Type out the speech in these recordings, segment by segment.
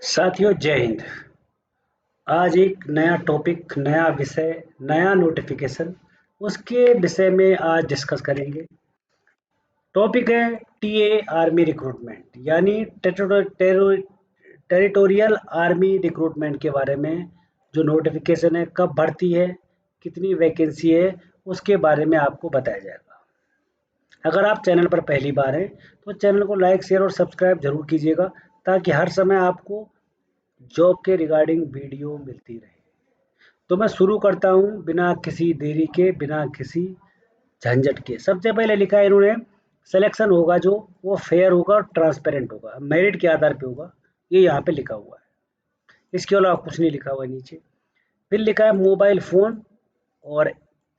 साथियों जय हिंद। आज एक नया टॉपिक, नया विषय, नया नोटिफिकेशन, उसके विषय में आज डिस्कस करेंगे। टॉपिक है टीए आर्मी रिक्रूटमेंट, यानी टेरिटोरियल आर्मी रिक्रूटमेंट के बारे में। जो नोटिफिकेशन है, कब भर्ती है, कितनी वैकेंसी है, उसके बारे में आपको बताया जाएगा। अगर आप चैनल पर पहली बार हैं तो चैनल को लाइक, शेयर और सब्सक्राइब जरूर कीजिएगा, ताकि हर समय आपको जॉब के रिगार्डिंग वीडियो मिलती रहे। तो मैं शुरू करता हूँ बिना किसी देरी के, बिना किसी झंझट के। सबसे पहले लिखा है इन्होंने, सिलेक्शन होगा जो वो फेयर होगा और ट्रांसपेरेंट होगा, मेरिट के आधार पे होगा। ये यहाँ पे लिखा हुआ है, इसके अलावा कुछ नहीं लिखा हुआ है नीचे। फिर लिखा है मोबाइल फ़ोन और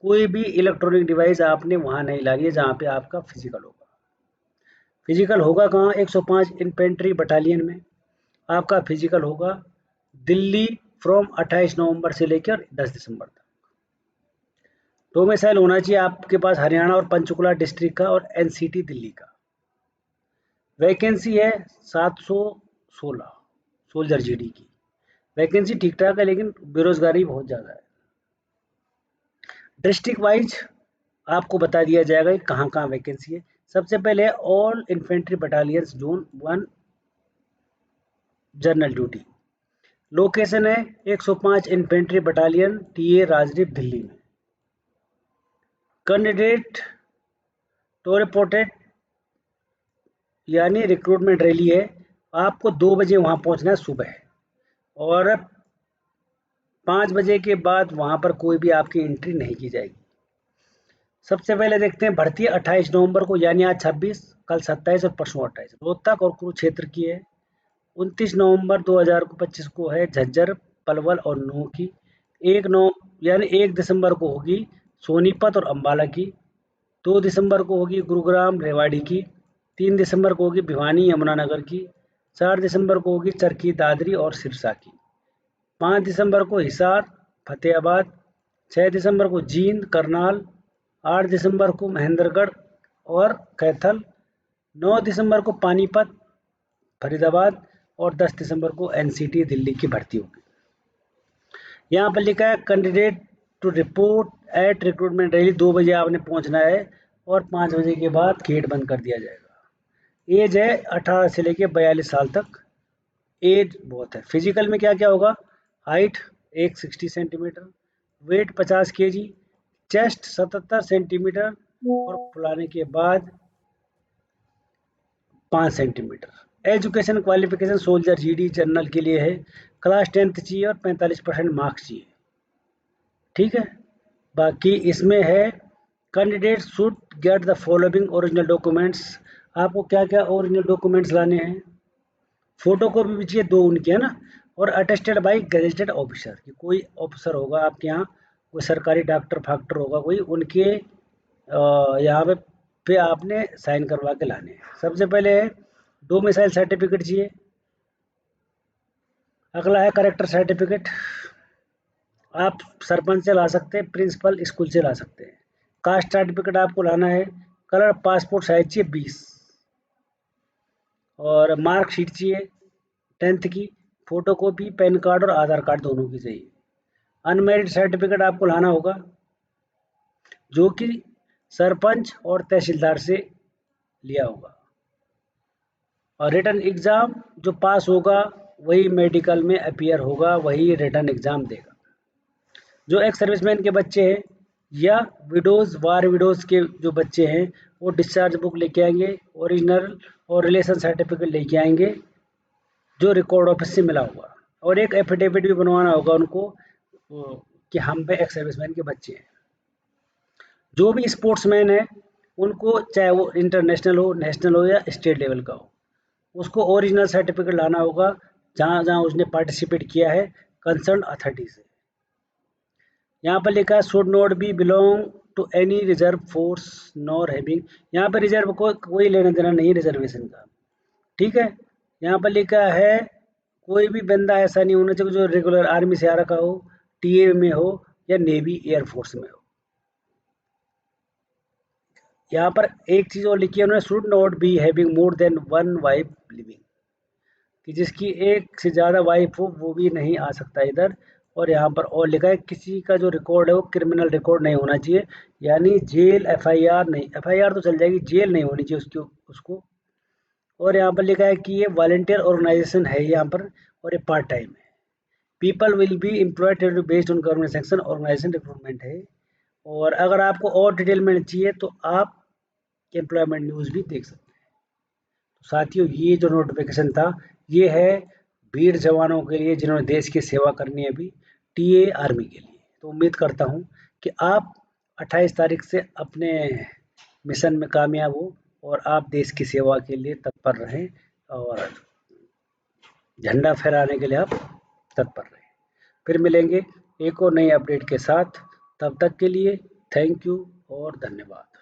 कोई भी इलेक्ट्रॉनिक डिवाइस आपने वहाँ नहीं लानी है जहाँ पे आपका फिजिकल होगा। फिजिकल होगा कहाँ? 105 इन्फेंट्री बटालियन में आपका फिजिकल होगा, दिल्ली, फ्रॉम 28 नवंबर से लेकर 10 दिसंबर तक। डोमिसाइल होना चाहिए आपके पास हरियाणा और पंचकुला डिस्ट्रिक्ट का और एनसीटी दिल्ली का। वैकेंसी है 716 सोल्जर जीडी की। वैकेंसी ठीक ठाक है, लेकिन बेरोजगारी बहुत ज़्यादा है। डिस्ट्रिक्ट वाइज आपको बता दिया जाएगा कि कहाँ कहाँ वैकेंसी है। सबसे पहले all infantry battalions zone 1 general duty. Location है 105 infantry battalion, TA Rajdeep, Delhi में। कैंडिडेट तो रिपोर्टेड, यानी रिक्रूटमेंट रैली है। आपको 2 बजे वहाँ पहुँचना है सुबह, और 5 बजे के बाद वहाँ पर कोई भी आपकी एंट्री नहीं की जाएगी। सबसे पहले देखते हैं भर्ती 28 नवंबर को, यानी आज 26, कल 27 और परसों 28, रोहतक और कुरुक्षेत्र की है। 29 नवंबर 2025 को है झज्जर, पलवल और नूह की। 1 दिसंबर को होगी सोनीपत और अम्बाला की। 2 दिसंबर को होगी गुरुग्राम, रेवाड़ी की। 3 दिसंबर को होगी भिवानी, यमुनानगर की। 4 दिसंबर को होगी चरखी, दादरी और सिरसा की। 5 दिसंबर को हिसार, फतेहाबाद। 6 दिसंबर को जींद, करनाल। 8 दिसंबर को महेंद्रगढ़ और कैथल। 9 दिसंबर को पानीपत, फरीदाबाद। और 10 दिसंबर को एनसीटी दिल्ली की भर्ती होगी। यहाँ पर लिखा है candidate to report at recruitment rally. 2 बजे आपने पहुँचना है और 5 बजे के बाद गेट बंद कर दिया जाएगा। एज है 18 से लेकर 42 साल तक, एज बहुत है। फिजिकल में क्या क्या होगा? Height 160 centimetre, weight 50 KG, chest 77 centimetre और फुलाने के बाद 5 centimetre. Education qualification soldier GD general के लिए है, क्लास 10th चाहिए और 45% मार्क्स चाहिए। ठीक है। बाकी इसमें है candidate should get the following original documents. आपको क्या क्या ओरिजिनल डॉक्यूमेंट्स लाने हैं? फोटो कॉपी भी चाहिए 2 उनकी, है ना, और अटेस्टेड बाई गजेटेड ऑफिसर, कि कोई ऑफिसर होगा आपके यहाँ, कोई सरकारी डॉक्टर फाक्टर होगा कोई, उनके यहाँ पे आपने साइन करवा के लाने हैं। सबसे पहले है डोमिसाइल सर्टिफिकेट चाहिए। अगला है करेक्टर सर्टिफिकेट, आप सरपंच से ला सकते हैं, प्रिंसिपल स्कूल से ला सकते हैं। कास्ट सर्टिफिकेट आपको लाना है। कलर पासपोर्ट साइज चाहिए 20, और मार्कशीट चाहिए 10th की। फोटोकॉपी, पैन कार्ड और आधार कार्ड दोनों की चाहिए। अनमेरिड सर्टिफिकेट आपको लाना होगा, जो कि सरपंच और तहसीलदार से लिया होगा। और रिटन एग्ज़ाम जो पास होगा वही मेडिकल में अपीयर होगा, वही रिटन एग्ज़ाम देगा। जो एक्स सर्विसमैन के बच्चे हैं या विडोज़, वार विडोज़ के जो बच्चे हैं, वो डिस्चार्ज बुक लेके आएंगे, ओरिजिनल और रिलेशन सर्टिफिकेट लेके आएंगे जो रिकॉर्ड ऑफिस से मिला होगा, और एक एफिडेविट भी बनवाना होगा उनको कि हम पे एक्स सर्विसमैन के बच्चे हैं। जो भी स्पोर्ट्समैन है उनको, चाहे वो इंटरनेशनल हो, नेशनल हो या स्टेट लेवल का हो, उसको ओरिजिनल सर्टिफिकेट लाना होगा जहाँ जहाँ उसने पार्टिसिपेट किया है कंसर्न अथॉरिटी से। यहाँ पर लिखा है should not be belong to any reserve force nor having. यहाँ पर रिजर्व को कोई लेना देना नहीं रिजर्वेशन का। ठीक है। यहाँ पर लिखा है कोई भी बंदा ऐसा नहीं होना चाहिए जो रेगुलर आर्मी से आ रखा हो, टीए में हो या नेवी एयरफोर्स में हो। यहाँ पर एक चीज़ और लिखी है उन्होंने, should not be having more than 1 wife living. कि जिसकी एक से ज़्यादा वाइफ हो वो भी नहीं आ सकता इधर। और यहाँ पर और लिखा है किसी का जो रिकॉर्ड है वो क्रिमिनल रिकॉर्ड नहीं होना चाहिए, यानी जेल एफआईआर नहीं, एफआईआर तो चल जाएगी, जेल नहीं होनी चाहिए उसको। और यहाँ पर लिखा है कि ये वॉलंटियर ऑर्गेनाइजेशन है यहाँ पर, और ये पार्ट टाइम है। People will be employed based on government section, organisation recruitment है। और अगर आपको और डिटेल में चाहिए तो आप एम्प्लॉयमेंट न्यूज़ भी देख सकते हैं। तो साथियों, ये जो नोटिफिकेशन था ये है वीर जवानों के लिए जिन्होंने देश की सेवा करनी है अभी, टीए आर्मी के लिए। तो उम्मीद करता हूँ कि आप 28 तारीख से अपने मिशन में कामयाब हो और आप देश की सेवा के लिए तत्पर रहें और झंडा फहराने के लिए आप तत्पर रहें। फिर मिलेंगे एक और नई अपडेट के साथ, तब तक के लिए थैंक यू और धन्यवाद।